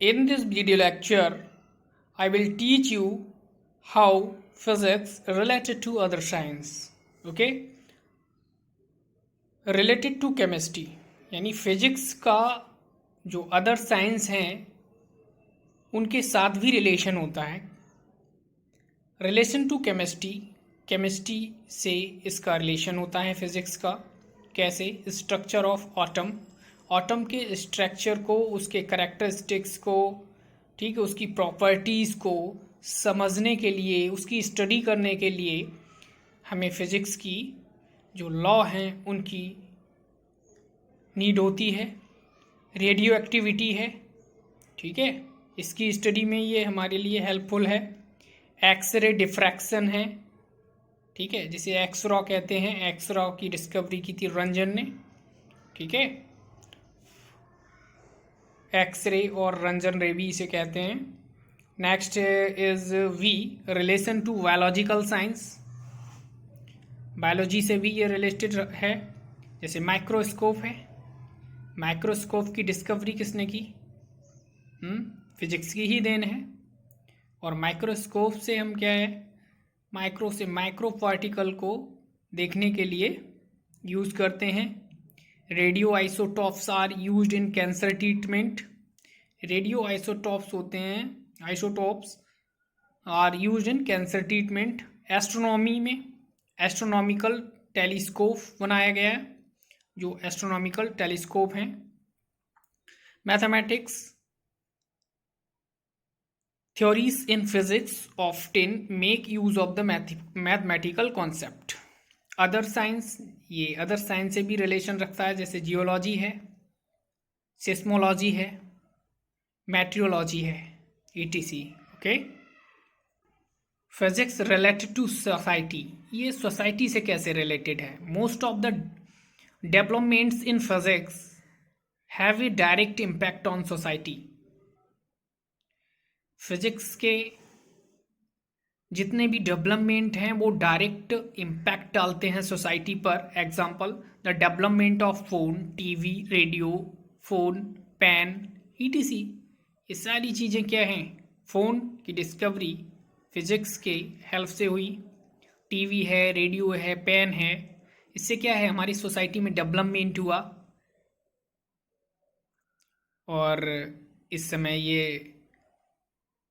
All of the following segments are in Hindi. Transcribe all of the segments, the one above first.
In this video lecture, I will teach you how physics related to other science. Okay? Related to chemistry, यानी फिजिक्स का जो अदर साइंस हैं उनके साथ भी रिलेशन होता है. रिलेशन टू केमिस्ट्री, केमिस्ट्री से इसका रिलेशन होता है फिजिक्स का. कैसे? स्ट्रक्चर ऑफ एटम, एटम के स्ट्रक्चर को, उसके करैक्टरिस्टिक्स को, ठीक है, उसकी प्रॉपर्टीज़ को समझने के लिए, उसकी स्टडी करने के लिए हमें फिजिक्स की जो लॉ हैं उनकी नीड होती है. रेडियो एक्टिविटी है, ठीक है, इसकी स्टडी में ये हमारे लिए हेल्पफुल है. एक्सरे डिफ्रैक्शन है, ठीक है, जिसे एक्स रॉ कहते हैं. एक्स रॉ की डिस्कवरी की थी रंजन ने, ठीक है. एक्सरे और रंजन रे भी इसे कहते हैं. Next is we, relation to biological science. Biology से भी ये रिलेटेड है. जैसे माइक्रोस्कोप है, माइक्रोस्कोप की डिस्कवरी किसने की? फिजिक्स की ही देन है. और माइक्रोस्कोप से हम क्या है, माइक्रो से माइक्रो पार्टिकल को देखने के लिए यूज़ करते हैं. Radio isotopes are used in cancer treatment. Radio isotopes होते हैं, isotopes are used in cancer treatment. Astronomy में एस्ट्रोनॉमिकल टेलीस्कोप बनाया गया है, जो एस्ट्रोनॉमिकल टेलीस्कोप हैं. Mathematics, theories in physics often make use of the mathematical concept. Other science, ये अदर साइंस से भी रिलेशन रखता है. जैसे जियोलॉजी है, सिस्मोलॉजी है, मेट्रियोलॉजी है, etc. Okay. Physics related to society, ये सोसाइटी से कैसे रिलेटेड है? Most of the developments in physics have a direct impact on society. Physics के जितने भी डेवलपमेंट हैं वो डायरेक्ट इम्पैक्ट डालते हैं सोसाइटी पर. Example, the development of phone, TV, radio, phone, pen, etc. ये सारी चीज़ें क्या हैं? फ़ोन की डिस्कवरी फिजिक्स के हेल्प से हुई. टीवी है, रेडियो है, पेन है, इससे क्या है, हमारी सोसाइटी में डेवलपमेंट हुआ. और इस समय ये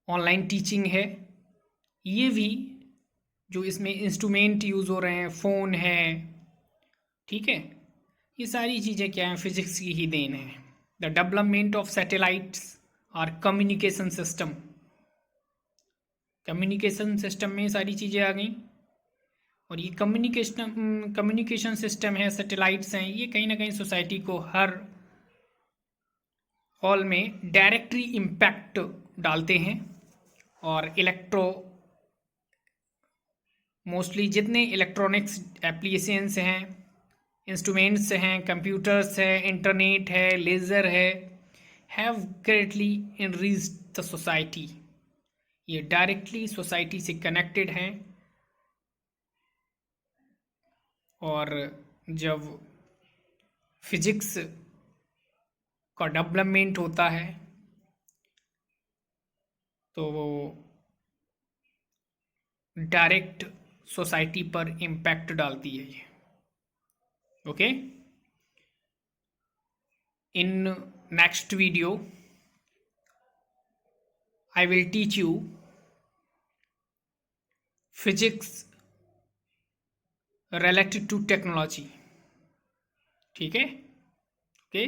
ऑनलाइन टीचिंग है. ये भी जो इसमें इंस्ट्रूमेंट यूज़ हो रहे हैं, फ़ोन है, ठीक है, ये सारी चीज़ें क्या हैं, फिजिक्स की ही देन है. द डेवलपमेंट ऑफ सैटेलाइट्स और कम्युनिकेशन सिस्टम, कम्युनिकेशन सिस्टम में सारी चीज़ें आ गई. और ये कम्युनिकेशन सिस्टम है, सैटेलाइट्स हैं, ये कहीं ना कहीं सोसाइटी को हर हॉल में डायरेक्टली इम्पैक्ट डालते हैं. और मोस्टली जितने इलेक्ट्रॉनिक्स एप्लीकेशंस हैं, इंस्ट्रूमेंट्स हैं, कंप्यूटर्स है, इंटरनेट है, लेज़र है, have greatly enrich the society. ये डायरेक्टली सोसाइटी से कनेक्टेड हैं. और जब फिजिक्स का डेवलपमेंट होता है तो वो डायरेक्ट सोसाइटी पर इम्पैक्ट डालती है ये. Okay. In next video I will teach you physics related to technology. ठीक है. ओके.